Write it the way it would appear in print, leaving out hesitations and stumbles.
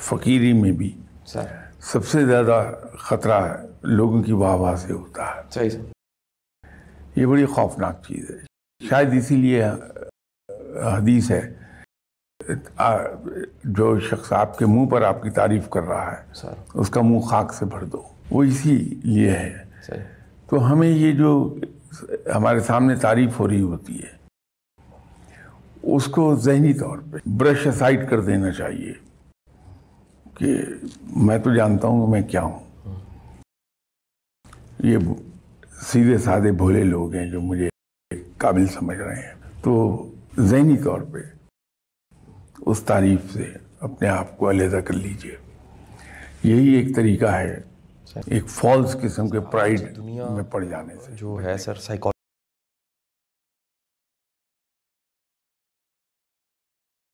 فقیری میں بھی سب سے زیادہ خطرہ لوگوں کی واہ واہ سے ہوتا ہے. صحیح. یہ بڑی خوفناک چیز ہے. شاید اسی لیے حدیث ہے جو شخص آپ کے منہ پر آپ کی تعریف کر رہا ہے اس کا منہ خاک سے بھر دو. وہ اسی لیے ہے. تو ہمیں یہ جو ہمارے سامنے تعریف ہو رہی ہوتی ہے اس کو ذہنی طور پہ برش اسائڈ کر دینا چاہیے کہ میں تو جانتا ہوں کہ میں کیا ہوں. یہ سیدھے سادے بھولے لوگ ہیں جو مجھے قابل سمجھ رہے ہیں. تو ذہنی طور پہ اس تعریف سے اپنے آپ کو علیحدہ کر لیجئے. یہی ایک طریقہ ہے ایک فالس قسم کے پرائیڈ میں پڑ جانے سے. جو ہے سر